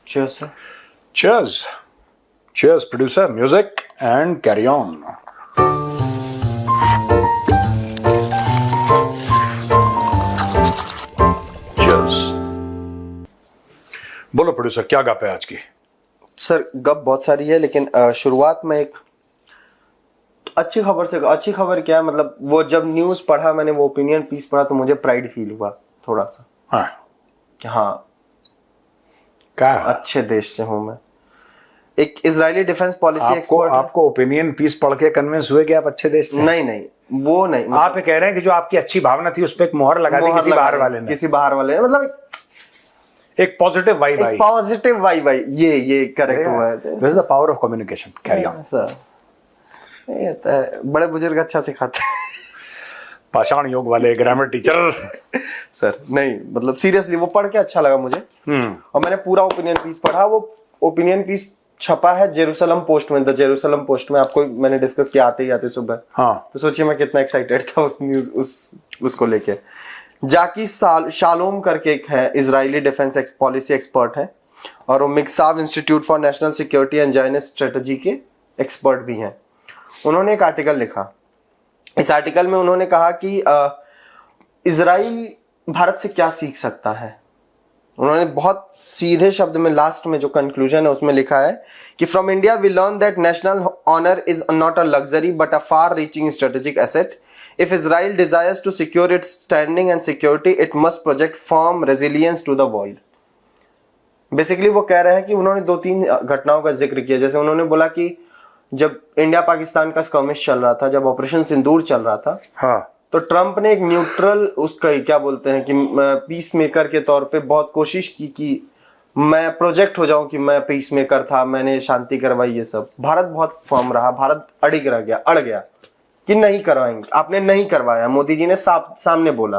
Cheers, sir. Cheers. Cheers, producer. Music and carry on. Cheers. बोलो producer, क्या गप है आज की? सर गप बहुत सारी है, लेकिन शुरुआत में एक अच्छी खबर से। अच्छी खबर क्या है, मतलब वो जब न्यूज़ पढ़ा मैंने, वो ओपिनियन पीस पढ़ा, तो मुझे प्राइड फील हुआ थोड़ा सा। हाँ, क्या अच्छे देश से हूं मैं। एक इजरायली डिफेंस पॉलिसी एक्सपर्ट। आपको ओपिनियन पीस पढ़ के कन्विंस हुए कि आप अच्छे देश से? नहीं, वो नहीं, मतलब आप ये कह रहे हैं कि जो आपकी अच्छी भावना थी उस पर एक मोहर लगा दी किसी बाहर वाले ने? किसी बाहर वाले ने, मतलब एक पॉजिटिव वाइब आई। पॉजिटिव वाइब आई, ये करेक्ट हुआ है। This is the power of communication. Carry on sir. ये तो है, बड़े बुजुर्ग अच्छा सिखाते हैं। पाषाण योग वाले ग्रामर टीचर। सर नहीं, मतलब सीरियसली वो पढ़ के अच्छा लगा मुझे। और मैंने पूरा ओपिनियन पीस पढ़ा। वो ओपिनियन पीस छपा है जेरूसलम पोस्ट में। द जेरूसलम पोस्ट में आपको मैंने डिस्कस किया आते ही आते सुबह। हाँ। तो सोचिए मैं कितना एक्साइटेड था उस न्यूज उसको लेके। जाकी शालोम करके एक है, इजरायली डिफेंस पॉलिसी एक्सपर्ट है, और वो मिक्साव institute for national security and Zionist strategy के एक्सपर्ट भी हैं। उन्होंने एक आर्टिकल लिखा। इस आर्टिकल में उन्होंने कहा कि इजराइल भारत से क्या सीख सकता है। उन्होंने बहुत सीधे शब्द में लास्ट में जो कंक्लूजन है उसमें लिखा है कि from India we learn that national honour is not a luxury but a far reaching strategic asset. If Israel desires to secure its standing and security, it must project firm resilience to the world. Basically वो कह रहे हैं कि उन्होंने 2-3 घटनाओं का जिक्र किया। जैसे उन्होंने बोला कि जब इंडिया पाकिस्तान का स्कर्मिश चल रहा था, जब ऑपरेशन सिंदूर चल रहा था, हाँ, तो ट्रंप ने एक न्यूट्रल, उसका क्या बोलते हैं कि पीस मेकर के तौर पे बहुत कोशिश की कि मैं प्रोजेक्ट हो जाऊं कि मैं पीस मेकर था, मैंने शांति करवाई। ये सब भारत बहुत फर्म रहा, भारत अड़ गया कि नहीं करवाएंगे। आपने नहीं करवाया, मोदी जी ने सामने बोला,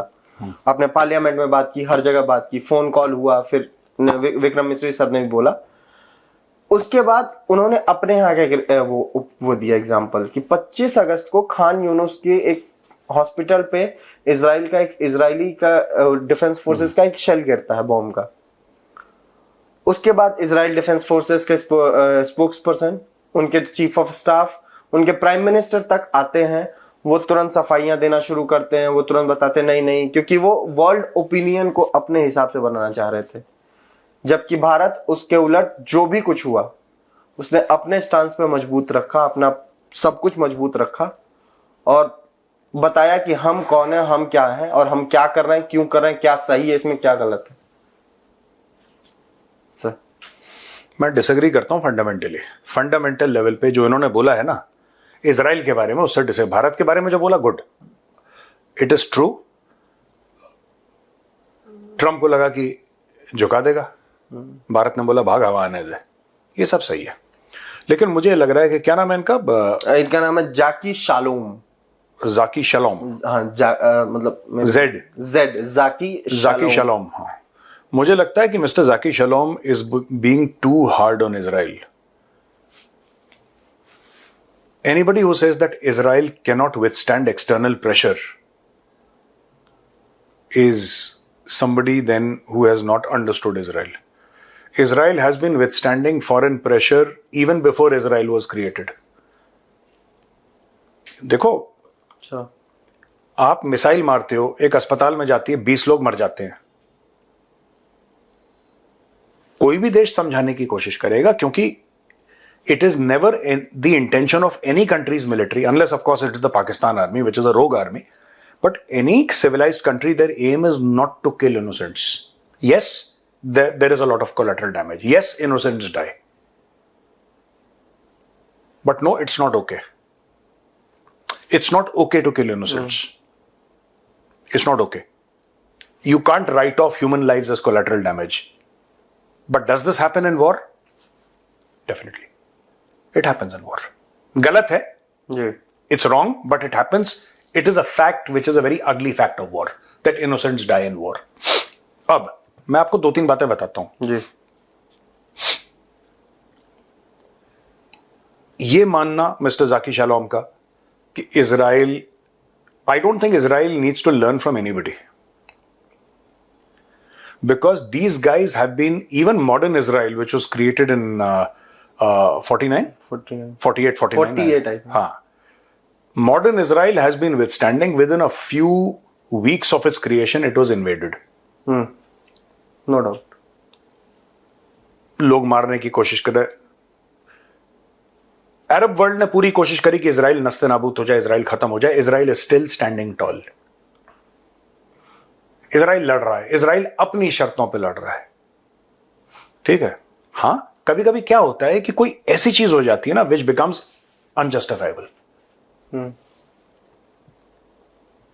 आपने पार्लियामेंट में बात की, हर जगह बात की, फोन कॉल हुआ, फिर विक्रम मिश्री सर ने भी बोला। उसके बाद उन्होंने अपने यहाँ के वो दिया एग्जांपल कि 25 अगस्त को खान यूनुस के एक हॉस्पिटल पे इजरायली का डिफेंस फोर्सेस का एक शेल गिरता है, बॉम्ब का। उसके बाद इजराइल डिफेंस फोर्सेस के स्पोक्स पर्सन, उनके चीफ ऑफ स्टाफ, उनके प्राइम मिनिस्टर तक आते हैं। वो तुरंत सफाइयां देना शुरू करते हैं। वो तुरंत बताते नहीं, क्योंकि वो वर्ल्ड ओपिनियन को अपने हिसाब से बनाना चाह रहे थे। जबकि भारत उसके उलट जो भी कुछ हुआ, उसने अपने स्टांस पे मजबूत रखा, अपना सब कुछ मजबूत रखा और बताया कि हम कौन है, हम क्या है और हम क्या कर रहे हैं, क्यों कर रहे हैं, क्या सही है, इसमें क्या गलत है। सर मैं डिसएग्री करता हूं फंडामेंटल लेवल पे जो इन्होंने बोला है ना इजराइल के बारे में, उससे भारत के बारे में जो बोला, good, it is true. Trump को लगा कि झुका देगा, भारत ने बोला भाग, हवा आने दे, ये सब सही है। लेकिन मुझे लग रहा है कि क्या नाम है इनका नाम है जाकी शालोम। हाँ, मतलब जाकी शालोम। हाँ, मुझे लगता है कि mister Zaki Shalom is being too hard on Israel. Anybody who says that Israel cannot withstand external pressure is somebody then who has not understood Israel. Israel has been withstanding foreign pressure even before Israel was created. देखो, आप missile मारते हो, एक अस्पताल में जाती है, 20 लोग मर जाते हैं। कोई भी देश समझाने की कोशिश करेगा, क्योंकि it is never the intention of any country's military, unless of course it is the Pakistan army, which is a rogue army, but any civilized country, their aim is not to kill innocents. Yes, there is a lot of collateral damage. Yes, innocents die. But no, it's not okay. It's not okay to kill innocents. It's not okay. You can't write off human lives as collateral damage. But does this happen in war? Definitely. It happens in war. गलत है, it's wrong, but it happens. It is a fact which is a very ugly fact of war, that innocents die in war. अब मैं आपको 2-3 बातें बताता हूं जी। ये मानना मिस्टर जाकी शालोम का कि Israel, I don't think Israel needs to learn from anybody. because these guys have been, even modern Israel, which was created in 49, 49 48, 49. 48 I think. हाँ. Modern Israel has been withstanding. Within a few weeks of its creation, it was invaded. No doubt. लोग मारने की कोशिश कर रहे. Arab world ने पूरी कोशिश करी कि इजराइल नस्ते नाबूद हो जाए, इजराइल खत्म हो जाए. Israel is still standing tall. Israel लड़ रहा है, इजराइल अपनी शर्तों पे लड़ रहा है. ठीक है. हाँ, कभी कभी क्या होता है कि कोई ऐसी चीज हो जाती है ना which becomes unjustifiable.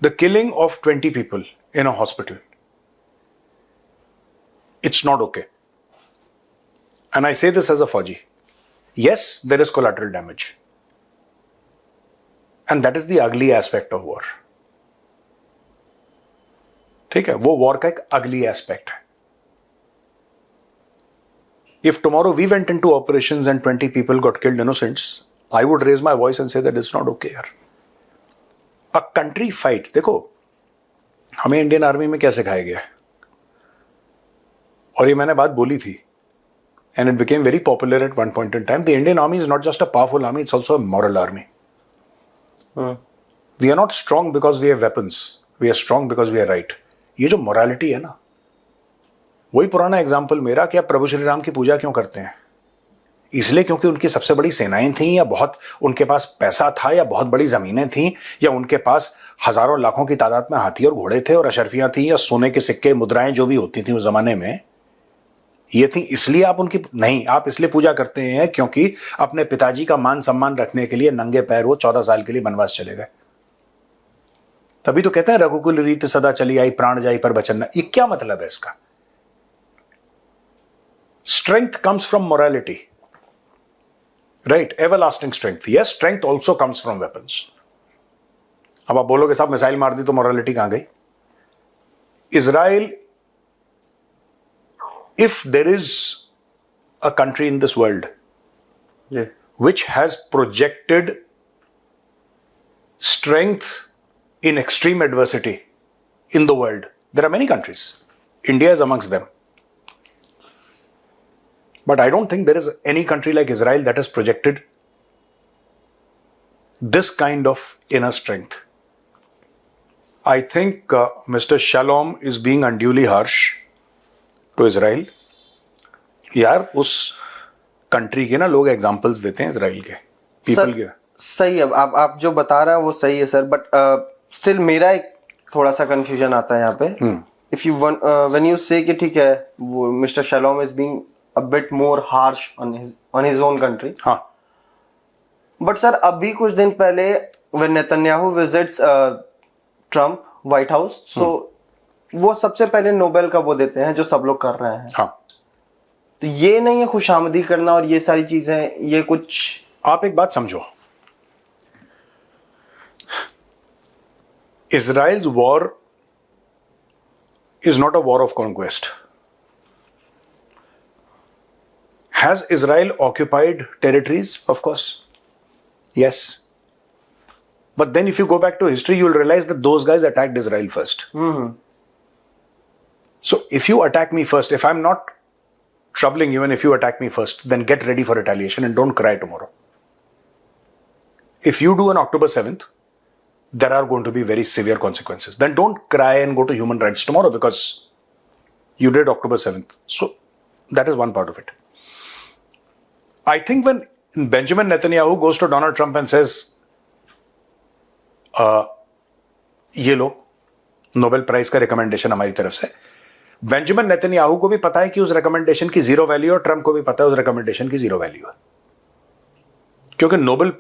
The killing of 20 people in a hospital, it's not okay. And I say this as a Fauji. Yes, there is collateral damage. And that is the ugly aspect of war. ठीक है, वो war का एक ugly aspect है. If tomorrow we went into operations and 20 people got killed innocents, I would raise my voice and say that it's not okay यार. A country fights. देखो, हमें Indian army में क्या सिखाया गया है? और ये मैंने बात बोली थी, and it became very popular at one point in time. The Indian army is not just a powerful army, it's also a moral army. We are not strong because we have weapons. We are strong because we are right. ये जो morality है ना, वही पुराना example मेरा कि आप प्रभु श्री राम की पूजा क्यों करते हैं? इसलिए क्योंकि उनकी सबसे बड़ी सेनाएं थीं, या बहुत उनके पास पैसा था, या बहुत बड़ी जमीनें थीं, या उनके पास हजारों लाखों की तादाद में हाथी और घोड़े थे और अशरफियां थी, या सोने के सिक्के मुद्राएं जो भी होती थी उस जमाने में, ये थी. इसलिए आप उनकी नहीं, आप इसलिए पूजा करते हैं क्योंकि अपने पिताजी का मान सम्मान रखने के लिए नंगे पैर वो 14 साल के लिए वनवास चले गए. तभी तो कहते हैं रघुकुल रीत सदा चली आई, प्राण जाई पर बचन न. ये क्या मतलब है इसका? Strength comes from morality, right? Everlasting strength. Yes, strength also comes from weapons. अब आप बोलोगे साहब मिसाइल मार दी तो मोरालिटी कहां गई? Israel, if there is a country in this world which has projected strength in extreme adversity in the world, there are many countries. India is amongst them. But I don't think there is any country like Israel that has projected this kind of inner strength. I think Mr. Shalom is being unduly harsh to Israel. यार उस country के ना लोग examples देते हैं Israel के people के. सही है, आप जो बता रहे हैं वो सही है सर, बट स्टिल मेरा एक थोड़ा सा कंफ्यूजन आता है यहाँ पे. इफ यू व्हेन यू से कि ठीक है वो mister Shalom is being a bit more harsh on his own country. हाँ, बट सर अभी कुछ दिन पहले when Netanyahu visits Trump White House, so वो सबसे पहले नोबेल का वो देते हैं जो सब लोग कर रहे हैं. हाँ. तो ये नहीं है खुशामदी करना और ये सारी चीजें, ये कुछ. आप एक बात समझो, Israel's war is not a war of conquest. Has Israel occupied territories? Of course, yes. But then if you go back to history, you'll realize that those guys attacked Israel first. So if you attack me first, if I'm not troubling you and if you attack me first, then get ready for retaliation and don't cry tomorrow. If you do on October 7th, there are going to be very severe consequences. Then don't cry and go to human rights tomorrow because you did October 7th. So that is one part of it. I think when Benjamin Netanyahu goes to Donald Trump and says, ये लो Nobel prize का recommendation हमारी तरफ से, Benjamin Netanyahu को भी पता है कि उस रिकमेंडेशन की जीरो वैल्यू है और ट्रम्प को भी पता है उस रिकमेंडेशन की जीरो वैल्यू है. क्योंकि नोबेल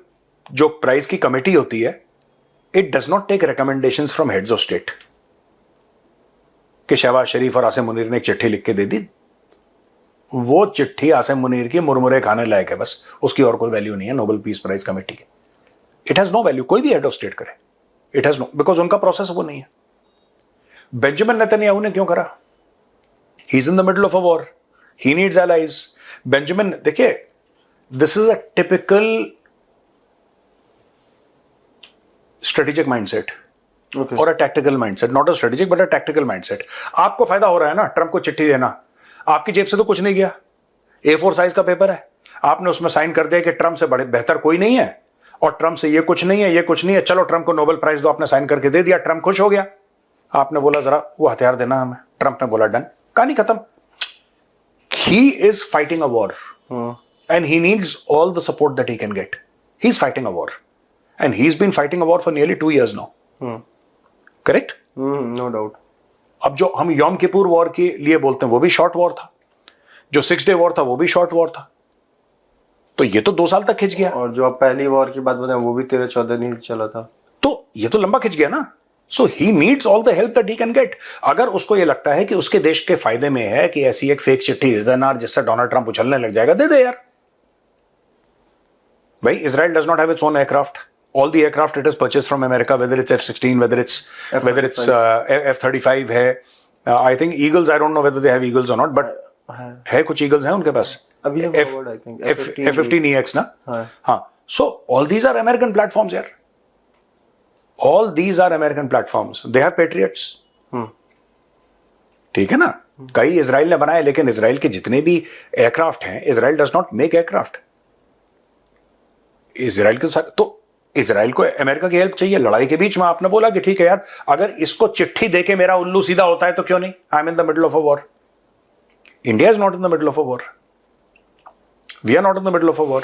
जो प्राइज की कमेटी होती है, it does not take recommendations from heads of state कि शहबाज शरीफ और आसिम मुनीर ने एक चिट्ठी लिख के दे दी. वो चिट्ठी आसिम मुनीर की मुरमुरे खाने लायक है बस, उसकी और कोई वैल्यू नहीं है नोबेल पीस प्राइज कमेटी की. इट हैज नो वैल्यू, कोई भी हेड ऑफ स्टेट करे, इट हैज नो, बिकॉज उनका प्रोसेस वो नहीं है. बेंजामिन नेतन्याहू ने क्यों करा? He is in the middle of a war, he needs allies. Benjamin, देखिए, this is a typical strategic mindset. Okay. और a tactical mindset, not a strategic but a tactical mindset. आपको फायदा हो रहा है ना ट्रंप को चिट्ठी देना, आपकी जेब से तो कुछ नहीं गया, A4 साइज का पेपर है, आपने उसमें साइन कर दिया कि ट्रंप से बड़े बेहतर कोई नहीं है और ट्रंप से ये कुछ नहीं है, ये कुछ नहीं है, चलो ट्रंप को नोबेल प्राइज दो, आपने साइन करके दे दिया, ट्रंप खुश हो गया। आपने बोला जरा वो हथियार देना हमें, ट्रंप ने बोला डन, कहानी खत्म। He is fighting a war and he needs all the support that he can get. He is fighting a war and he is been fighting a war for nearly 2 years now, correct? No doubt. अब जो हम यौम Kippur war के लिए बोलते हैं वो भी शॉर्ट वॉर था, जो 6 day वॉर था वो भी शॉर्ट वॉर था, तो ये तो 2 साल तक खिंच गया। और जो आप पहली वॉर की बात बताएं वो भी 13-14 दिन ही चला था, तो ये तो लंबा खिंच गया ना। So he needs all the help that he can get. अगर उसको ये लगता है कि उसके देश के फायदे में है कि ऐसी एक फेक चिट्ठी दे देना जिससे डोनाल्ड ट्रंप उछलने लग जाएगा, दे दे यार भाई। Israel does not have its own aircraft, all the aircraft it has purchased from America, whether it's F-16, whether it's F-35 है, I think Eagles, I don't know whether they have Eagles or not, but है कुछ Eagles हैं उनके पास, अभी है forward, I think F-15EX ना, हाँ। So all these are American platforms यार, all these are American platforms, they have Patriots, ठीक है ना। कई इजराइल ने बनाए, लेकिन इजराइल के जितने भी एयरक्राफ्ट हैं, Israel does not make aircraft. Israel के साथ तो इजराइल को अमेरिका की हेल्प चाहिए लड़ाई के बीच में। आपने बोला कि ठीक है यार, अगर इसको चिट्ठी देके मेरा उल्लू सीधा होता है तो क्यों नहीं, I am in the middle of a war. India is not in the middle of a war, we are not in the middle of a war.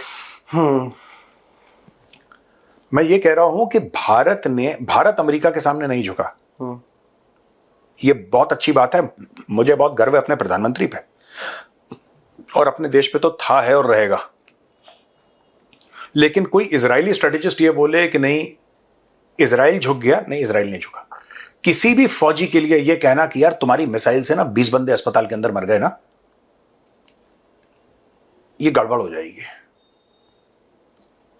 मैं ये कह रहा हूं कि भारत अमेरिका के सामने नहीं झुका, ये बहुत अच्छी बात है। मुझे बहुत गर्व है अपने प्रधानमंत्री पे, और अपने देश पे तो था, है और रहेगा। लेकिन कोई इजरायली स्ट्रेटेजिस्ट ये बोले कि नहीं इजराइल झुक गया, नहीं, इजराइल नहीं झुका। किसी भी फौजी के लिए यह कहना कि यार तुम्हारी मिसाइल से ना 20 बंदे अस्पताल के अंदर मर गए ना, ये गड़बड़ हो जाएगी।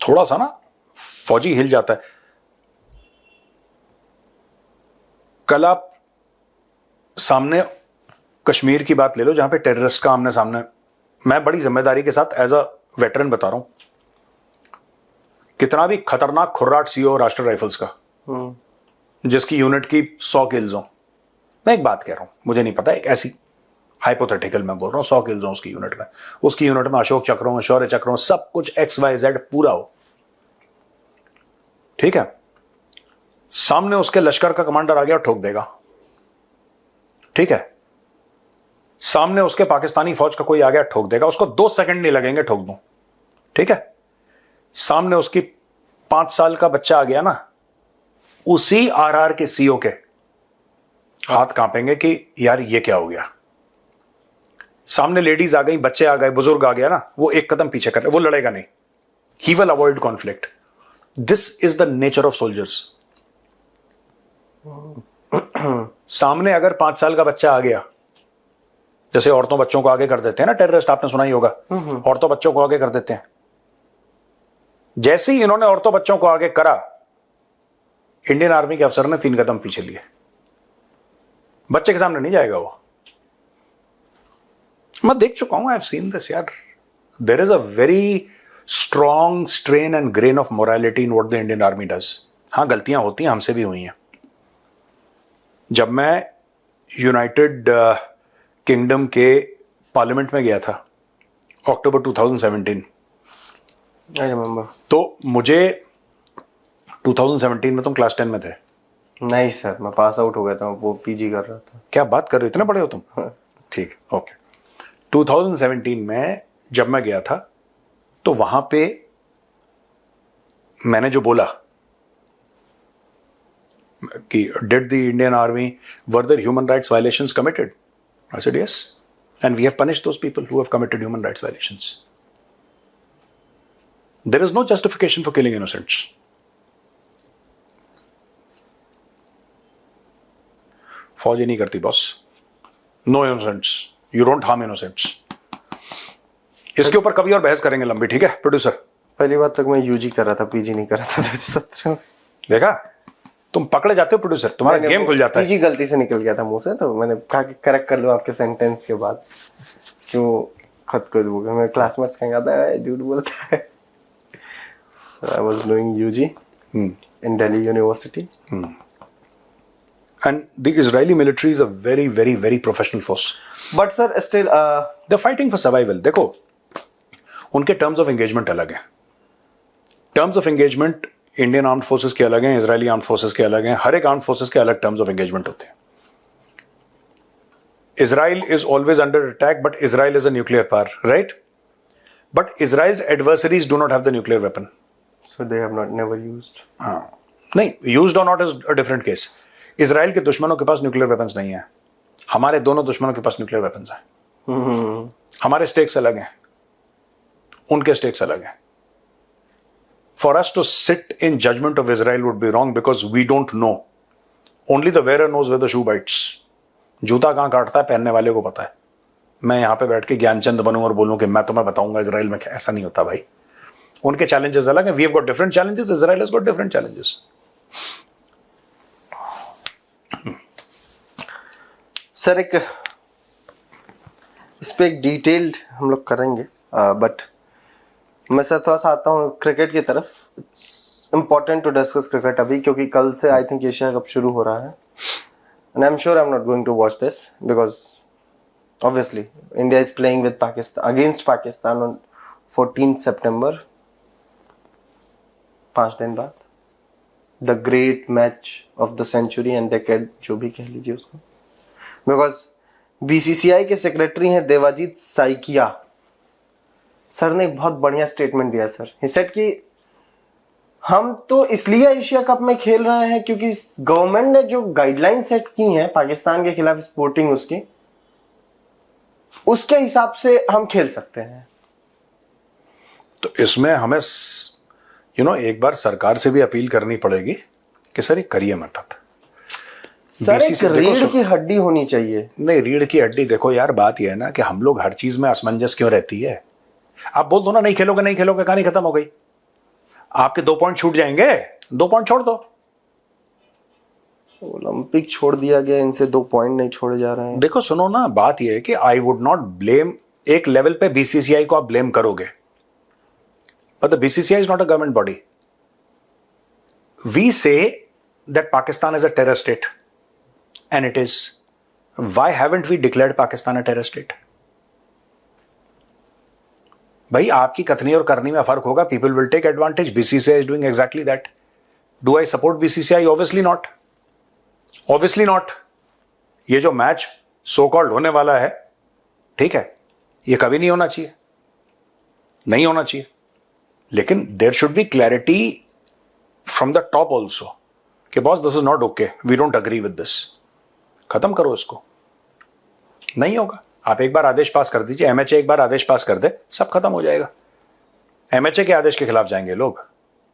थोड़ा सा ना फौजी हिल जाता है। कल आप सामने कश्मीर की बात ले लो, जहां पे टेररिस्ट का आमने सामने, मैं बड़ी जिम्मेदारी के साथ एज अ वेटरन बता रहा हूं, कितना भी खतरनाक खुर्राट सीओ राष्ट्रीय राइफल्स का, जिसकी यूनिट की 100 किल्स हो, मैं एक बात कह रहा हूं, मुझे नहीं पता, एक ऐसी हाइपोथेटिकल मैं बोल रहा हूं, 100 किल्स हो उसकी यूनिट में अशोक चक्रों, शौर्य चक्रों, सब कुछ XYZ पूरा हो, ठीक है। सामने उसके लश्कर का कमांडर आ गया और ठोक देगा, ठीक है। सामने उसके पाकिस्तानी फौज का कोई आ गया, ठोक देगा, उसको 2 सेकंड नहीं लगेंगे, ठोक दूं, ठीक है। सामने उसकी 5 साल का बच्चा आ गया ना, उसी RR के सीओ के हाथ कांपेंगे कि यार ये क्या हो गया। सामने लेडीज आ गई, बच्चे आ गए, बुजुर्ग आ गया ना, वो एक कदम पीछे कर रहे, वो लड़ेगा नहीं, he will avoid conflict. This is the nature of soldiers. सामने अगर 5 साल का बच्चा आ गया, जैसे औरतों बच्चों को आगे कर देते हैं ना टेररिस्ट, आपने सुना ही होगा, औरतों बच्चों को आगे कर देते हैं। जैसे ही इन्होंने औरतों बच्चों को आगे करा, इंडियन आर्मी के अफसर ने 3 कदम पीछे लिए। बच्चे के सामने नहीं जाएगा वो। मैं देख चुका हूं, आई हैव सीन दिस यार। There is a very strong strain and grain of morality in what the Indian army does. हां, गलतियां होती हैं, हमसे भी हुई हैं। जब मैं यूनाइटेड किंगडम के पार्लियामेंट में गया था अक्टूबर 2017, आई रिमेंबर। तो मुझे 2017 में तुम क्लास 10 में थे? नहीं सर, मैं पास आउट हो गया था, वो PG कर रहा था। क्या बात कर रहे हो, इतने बड़े हो तुम? ठीक, ओके। 2017 में जब मैं गया था, तो वहां पे मैंने जो बोला कि did the Indian army, were there human rights violations committed? I said yes, and we have punished those people who have committed human rights violations. There is no justification for killing innocents. फौज ही नहीं करती boss. No innocents. You don't harm innocents. इसके ऊपर कभी और बहस करेंगे लंबी, ठीक है प्रोड्यूसर? पहली बात तक मैं UG कर रहा था, PG नहीं कर रहा था 2017। देखा, तुम पकड़े जाते हो प्रोड्यूसर, तुम्हारा गेम खुल जाता है। PG गलती से निकल गया था मुंह से, तो मैंने कहा कि करेक्ट कर दो आपके सेंटेंस के बाद, क्यों खुद को दूंगा। मैं क्लासमेट्स कहेंगे आता है झूठ बोलता है। So I was doing UG in Delhi University. And the Israeli military is a very, very, very professional force. But sir, still, They're fighting for survival. देखो, उनके टर्म्स ऑफ एंगेजमेंट अलग हैं. Terms of engagement Indian armed forces के अलग हैं, Israeli armed forces के अलग हैं. हर एक आर्म्ड फोर्सेस के अलग टर्म्स ऑफ एंगेजमेंट होते हैं. Israel is always under attack, but Israel is a nuclear power, right? But Israel's adversaries do not have the nuclear weapon. so they have not never used. नहीं, used or not is a different case. Israel के दुश्मनों के पास nuclear weapons नहीं है. हमारे दोनों दुश्मनों के पास न्यूक्लियर वेपन्स हैं. हमारे स्टेक्स अलग हैं, उनके स्टेक्स अलग हैं. For us to sit in judgment of Israel would be wrong because we don't know. Only the wearer knows where the shoe bites. जूता कहाँ काटता है पहनने वाले को पता है. मैं यहाँ पे बैठ के ज्ञानचंद बनूं और बोलूं कि मैं तुम्हें बताऊंगा इजराइल में क्या, ऐसा नहीं होता भाई. उनके चैलेंजेस अलग हैं. We have got different challenges, Israel has got different challenges. Sir एक इस पे एक डिटेल्ड हम लोग करेंगे, बट मैं सर थोड़ा सा आता हूँ क्रिकेट की तरफ. It's important to discuss cricket अभी, क्योंकि कल से आई थिंक एशिया कप शुरू हो रहा है. And I am sure I am not going to watch this because obviously India is playing with Pakistan against Pakistan on 14 सितंबर, 5 दिन बाद. The great match of the century and decade, जो भी कह लीजिए उसको. बिकॉज बीसीसीआई के सेक्रेटरी हैं देवाजीत साइकिया. सर ने एक बहुत बढ़िया स्टेटमेंट दिया सर. ही सेड कि हम तो इसलिए एशिया कप में खेल रहे हैं क्योंकि गवर्नमेंट ने जो गाइडलाइन सेट की हैं पाकिस्तान के खिलाफ स्पोर्टिंग उसकी, उसके हिसाब से हम खेल सकते हैं. तो इसमें हमें एक बार सरकार से भी अपील करनी पड़ेगी कि सर ये करिए मत. अब सर एक रीढ़ की हड्डी होनी चाहिए. नहीं, रीढ़ की हड्डी देखो यार, बात यह है ना कि हम लोग हर चीज में असमंजस क्यों रहती है. आप बोल दो ना नहीं खेलोगे नहीं खेलोगे, कहानी खत्म हो गई. आपके 2 पॉइंट छूट जाएंगे, 2 पॉइंट छोड़ दो. ओलंपिक छोड़ दिया गया, इनसे 2 पॉइंट नहीं छोड़े जा रहे हैं. देखो सुनो ना, बात यह है कि आई वुड नॉट ब्लेम. एक लेवल पे बीसीसीआई को आप ब्लेम करोगे, but the BCCI is not a government body. We say that Pakistan is a terror state and it is. Why haven't we declared Pakistan a terror state? भाई आपकी कथनी और करनी में फर्क होगा. People will take advantage. BCCI is doing exactly that. Do I support BCCI? Obviously not. Obviously not. ये जो मैच सो कॉल्ड होने वाला है, ठीक है, ये कभी नहीं होना चाहिए, नहीं होना चाहिए. लेकिन there should be clarity from the top also कि boss this is not okay, we don't agree with this. खत्म करो इसको. नहीं होगा. आप एक बार आदेश पास कर दीजिए, एमएचए एक बार आदेश पास कर दे, सब खत्म हो जाएगा. एमएचए के आदेश के खिलाफ जाएंगे लोग.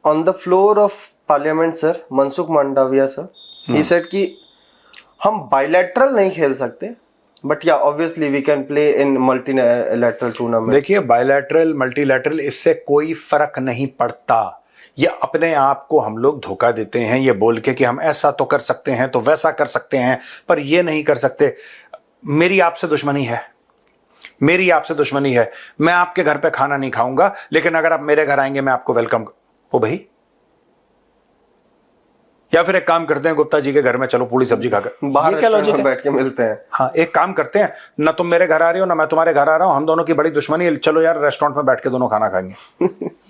On the floor of parliament sir, Mansukh Mandaviya sir, he said कि हम बायलैटरल नहीं खेल सकते, but yeah obviously we can play in multilateral tournament. देखिए, बायलैटरल मल्टीलैटरल इससे कोई फर्क नहीं पड़ता. ये अपने आप को हम लोग धोखा देते हैं ये बोल के कि हम ऐसा तो कर सकते हैं तो वैसा कर सकते हैं, पर ये नहीं कर सकते. मेरी आपसे दुश्मनी है, मेरी आपसे दुश्मनी है. मैं आपके घर पे खाना नहीं खाऊंगा, लेकिन अगर आप मेरे घर आएंगे मैं आपको वेलकम. ओ भाई, या फिर एक काम करते हैं, गुप्ता जी के घर में चलो पूरी सब्जी खाकर, बाहर क्या लॉजिक है, बैठ के मिलते हैं. हाँ, एक काम करते हैं ना, तुम मेरे घर आ रही हो ना मैं तुम्हारे घर आ रहा हूं, हम दोनों की बड़ी दुश्मनी है, चलो यार रेस्टोरेंट में बैठ के दोनों खाना खाएंगे.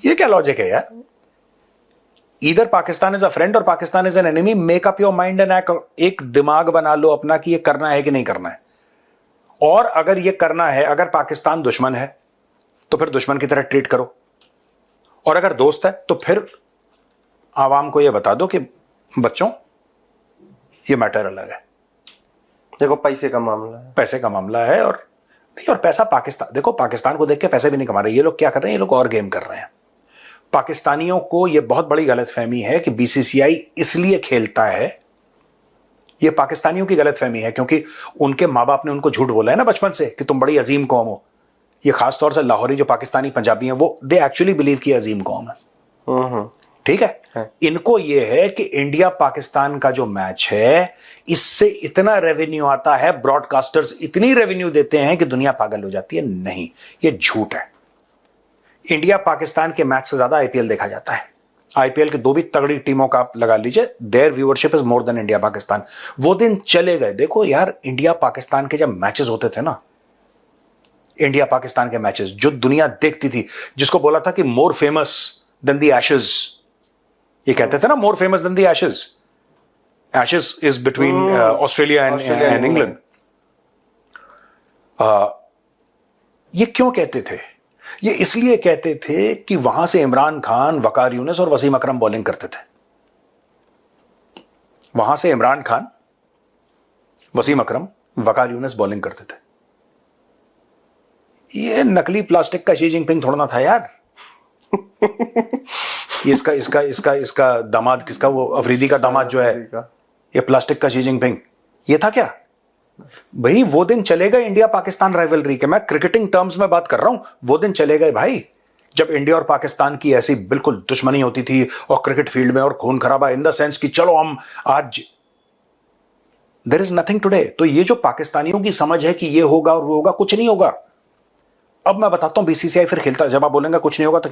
ये क्या लॉजिक है यार. Either Pakistan is a friend or Pakistan is an enemy. Make up your mind and act. एक दिमाग बना लो अपना कि ये करना है कि नहीं करना है. और अगर ये करना है, अगर पाकिस्तान दुश्मन है तो फिर दुश्मन की तरह ट्रीट करो, और अगर दोस्त है तो फिर आवाम को ये बता दो कि बच्चों ये मैटर अलग है. देखो पैसे का मामला है, पैसे का मामला है. और नहीं, और पैसा पाकिस्तान, देखो पाकिस्तान को देख के पैसे भी नहीं कमा रहे ये लोग. क्या कर रहे हैं ये लोग? और गेम कर रहे हैं. पाकिस्तानियों को यह बहुत बड़ी गलतफहमी है कि बीसीसीआई इसलिए खेलता है. यह पाकिस्तानियों की गलतफहमी है क्योंकि उनके माँ बाप ने उनको झूठ बोला है ना बचपन से कि तुम बड़ी अजीम कौम हो. ये खासतौर से लाहौरी जो पाकिस्तानी पंजाबी हैं, वो दे एक्चुअली बिलीव कि अजीम कौम है. ठीक है. इनको यह है कि इंडिया पाकिस्तान का जो मैच है, इससे इतना रेवेन्यू आता है, ब्रॉडकास्टर्स इतनी रेवेन्यू देते हैं कि दुनिया पागल हो जाती है. नहीं, यह झूठ है. इंडिया पाकिस्तान के मैच से ज्यादा आईपीएल देखा जाता है. आईपीएल के 2 भी तगड़ी टीमों का आप लगा लीजिए, there viewership is more than India Pakistan. वो दिन चले गए। देखो यार, इंडिया पाकिस्तान के जब मैचेस होते थे ना, इंडिया पाकिस्तान के मैचेस जो दुनिया देखती थी, जिसको बोला था कि more famous than the Ashes, ये कहते थे ना, more famous than the Ashes. Ashes is between Australia and England. ये क्यों कहते थे? ये इसलिए कहते थे कि वहां से इमरान खान, वकार यूनिस और वसीम अकरम बॉलिंग करते थे। वहां से इमरान खान, वसीम अकरम, वकार यूनिस बॉलिंग करते थे। ये नकली प्लास्टिक का शी जिनपिंग थोड़ा ना था यार। ये इसका दामाद, किसका, वो अफरीदी का दामाद जो है, ये प्लास्टिक का शी जिनपिंग, ये था क्या भाई? वो दिन चले गए इंडिया पाकिस्तान राइवलरी के। मैं क्रिकेटिंग टर्म्स में बात कर रहा हूं, वो दिन चले गए भाई, जब इंडिया और पाकिस्तान की ऐसी बिल्कुल दुश्मनी होती थी और क्रिकेट फील्ड में और खून खराबा, इन द सेंस कि चलो हम आज, देयर इज नथिंग टुडे। तो ये जो पाकिस्तानियों की समझ है कि ये होगा और वो होगा, कुछ नहीं होगा। अब मैं बताता हूं बीसीसीआई फिर खेलता, जब आप बोलेंगे कुछ नहीं होगा तो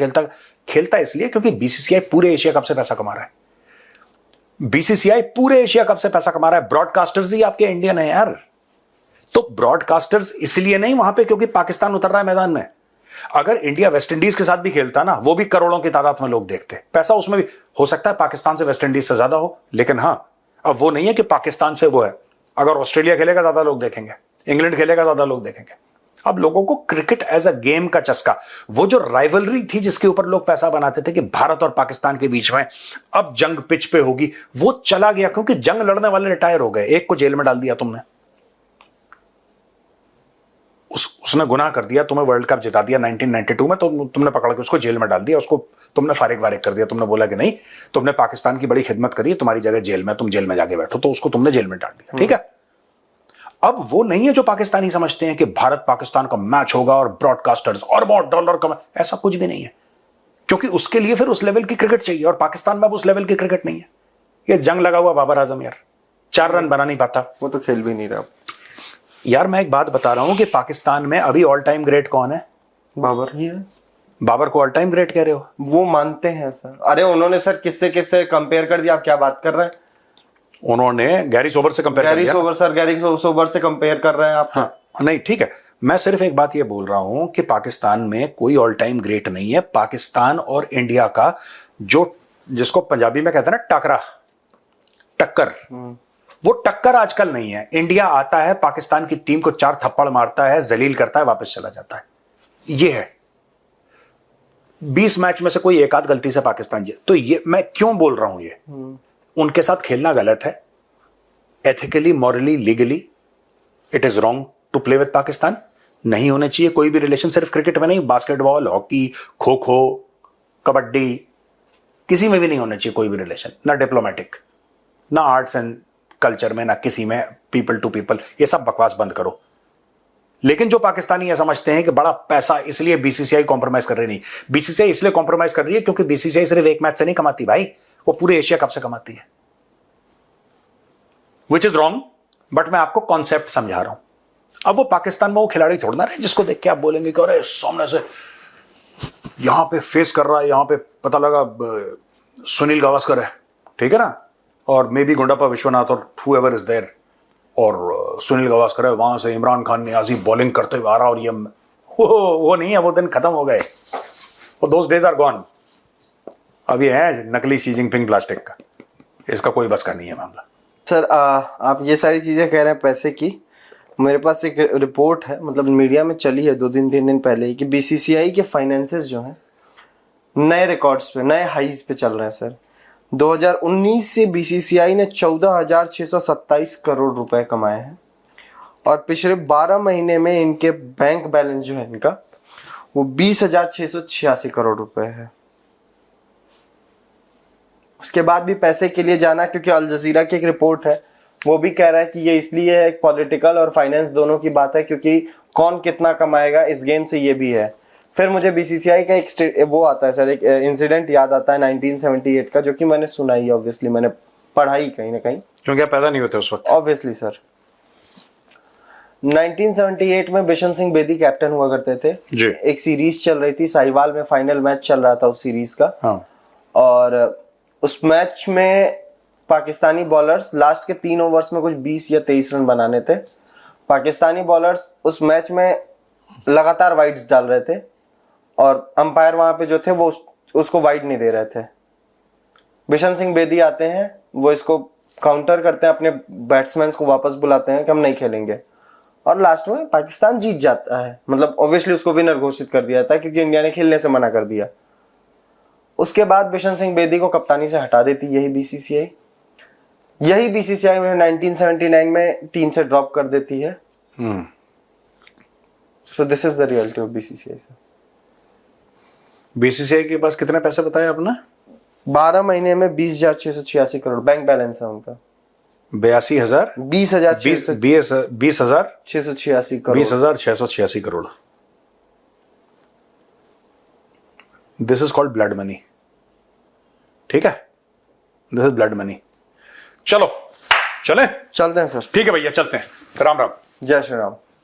खेलता इसलिए क्योंकि बीसीसीआई पूरे एशिया कप से पैसा कमा रहा है। बीसीसीआई पूरे एशिया कप से पैसा कमा रहा है। ब्रॉडकास्टर्स ही आपके इंडियन है यार। तो ब्रॉडकास्टर्स इसलिए नहीं वहां पे क्योंकि पाकिस्तान उतर रहा है मैदान में। अगर इंडिया वेस्ट इंडीज के साथ भी खेलता ना, वो भी करोड़ों की तादाद में लोग देखते। पैसा उसमें भी हो सकता है पाकिस्तान से वेस्ट इंडीज से ज्यादा हो, लेकिन हां, अब वो नहीं है कि पाकिस्तान से वो है। अगर ऑस्ट्रेलिया खेलेगा ज्यादा लोग देखेंगे, इंग्लैंड खेलेगा ज्यादा लोग देखेंगे। अब लोगों को क्रिकेट एज अ गेम का चस्का, वो जो राइवलरी थी जिसके ऊपर लोग पैसा बनाते थे कि भारत और पाकिस्तान के बीच में अब जंग पिच पे होगी, वो चला गया क्योंकि जंग लड़ने वाले रिटायर हो गए। एक को जेल में डाल दिया तुमने, उसने गुनाह कर दिया, तुम्हें वर्ल्ड कप जिता दिया 1992 में, तो तुमने पकड़ के उसको जेल में डाल दिया, उसको तुमने फारिग वारिग कर दिया। तुमने बोला कि नहीं, तुमने पाकिस्तान की बड़ी खिदमत करी, तुम्हारी जगह जेल में, तुम जेल में जाके बैठो, तो उसको तुमने जेल में डाल दिया। ठीक है, अब वो नहीं है जो पाकिस्तानी समझते हैं कि भारत पाकिस्तान का मैच होगा और ब्रॉडकास्टर्स अरबों डॉलर का, ऐसा कुछ भी नहीं है, क्योंकि उसके लिए फिर उस लेवल की क्रिकेट चाहिए और पाकिस्तान में अब उस लेवल की क्रिकेट नहीं है। ये जंग लगा हुआ बाबर आजम यार, 4 रन बना नहीं पाता, वो तो खेल भी नहीं रहा यार। मैं एक बात बता रहा हूं कि पाकिस्तान में अभी ऑल टाइम ग्रेट कौन है? बाबर ही है। बाबर को ऑल टाइम ग्रेट कह रहे हो? वो मानते हैं सर। अरे उन्होंने सर किससे कंपेयर कर दिया, आप क्या बात कर रहे हैं? उन्होंने गैरी सोबर से कंपेयर कर दिया। गैरी सोबर से कंपेयर कर रहे हैं आप? हाँ, नहीं ठीक है, मैं सिर्फ एक बात ये बोल रहा हूं कि पाकिस्तान में कोई ऑल टाइम ग्रेट नहीं है। पाकिस्तान और इंडिया का जो, जिसको पंजाबी में कहते हैं ना टकरा, टक्कर, वो टक्कर आजकल नहीं है। इंडिया आता है, पाकिस्तान की टीम को 4 थप्पड़ मारता है, जलील करता है, वापस चला जाता है। ये है 20 मैच में से कोई एक आध गलती से पाकिस्तान जीत। तो ये मैं क्यों बोल रहा हूं, ये उनके साथ खेलना गलत है। Ethically, morally, legally it is wrong to play with Pakistan. नहीं होने चाहिए कोई भी रिलेशन, सिर्फ क्रिकेट में नहीं, बास्केटबॉल, हॉकी, खो खो, कबड्डी, किसी में भी नहीं होना चाहिए कोई भी रिलेशन, ना डिप्लोमेटिक, ना आर्ट्स एंड कल्चर में, ना किसी में, पीपल टू पीपल, ये सब बकवास बंद करो। लेकिन जो पाकिस्तानी ये समझते हैं कि बड़ा पैसा इसलिए बीसीसीआई कॉम्प्रोमाइज कर रही, नहीं, बीसीसीआई इसलिए कॉम्प्रोमाइज कर रही है क्योंकि बीसीसीआई सिर्फ एक मैच से नहीं कमाती भाई, वो पूरे एशिया कप से कमाती है, विच इज रॉन्ग। बट मैं आपको कॉन्सेप्ट समझा रहा हूं। अब वो पाकिस्तान में वो खिलाड़ी छोड़ना रहे जिसको देख के आप बोलेंगे कि अरे सामने से यहां पे फेस कर रहा है, यहां पे पता लगा सुनील गावस्कर है, ठीक है ना, और मे बी गुंडापा विश्वनाथ और हुएवर इज देयर, और सुनील गावस्कर है, वहां से इमरान खान नियाजी बॉलिंग करते हुए आ रहा, और ये वो नहीं है, वो दिन खत्म हो गए, वो दोस डेज आर गॉन। अब ये है नकली शी जिनपिंग प्लास्टिक का, इसका कोई बस का नहीं है मामला। सर आप ये सारी चीजें कह रहे हैं पैसे की, मेरे पास एक रिपोर्ट है, मतलब मीडिया में चली है 2 दिन 3 दिन पहले ही, कि बीसीसीआई के फाइनेंसेस जो हैं नए रिकॉर्ड्स पे, नए हाईज पे चल रहे हैं सर। 2019 से बीसीसीआई ने 14,627 करोड़ रुपए कमाए हैं और पिछले 12 महीने में इनके बैंक बैलेंस जो है इनका, वो 20,686 करोड़ रुपए है। उसके बाद भी पैसे के लिए जाना, क्योंकि अल जजीरा की एक रिपोर्ट है, वो भी कह रहा है कि ये इसलिए है, पॉलिटिकल और फाइनेंस दोनों की बात है, क्योंकि कौन कितना कमाएगा इस गेम से, ये भी है। फिर मुझे बीसीसीआई का एक वो आता है सर, एक इंसिडेंट याद आता है 1978 का, जो कि मैंने सुना ही, ऑब्वियसली मैंने पढ़ाई कहीं ना कहीं, क्योंकि आप पैदा नहीं होते उस वक्त। Obviously sir. 1978 में बिशन सिंह बेदी कैप्टन हुआ करते थे जी। एक सीरीज चल रही थी साहिवाल में, फाइनल मैच चल रहा था उस सीरीज का। हाँ। और उस मैच में पाकिस्तानी बॉलर्स लास्ट के 3 ओवर्स में कुछ 20 या 23 रन बनाने थे। पाकिस्तानी बॉलर्स उस मैच में लगातार वाइड्स डाल रहे थे और अंपायर वहां पे जो थे वो उसको वाइड नहीं दे रहे थे। बिशन सिंह बेदी आते हैं, वो इसको काउंटर करते हैं, अपने बैट्समैन को वापस बुलाते हैं कि हम नहीं खेलेंगे, और लास्ट में पाकिस्तान जीत जाता है। मतलब ऑब्वियसली उसको विनर घोषित कर दिया था क्योंकि इंडिया ने खेलने से मना कर दिया। उसके बाद बिशन सिंह बेदी को कप्तानी से हटा देती यही बीसीसीआई। यही बीसीसीआई उन्हें 1979 में टीम से ड्रॉप कर देती है। So this is the reality of BCCI. BCCI के पास कितने पैसे बताए आपने? 12 महीने में 20,686 करोड़ बैंक बैलेंस है उनका। 82,000 20,000 686 crore. 20,686 crore. This is called blood money. ठीक है, दिस इज ब्लड मनी। चलो चले, चलते हैं सर। ठीक है भैया, चलते हैं। राम राम। जय श्री राम।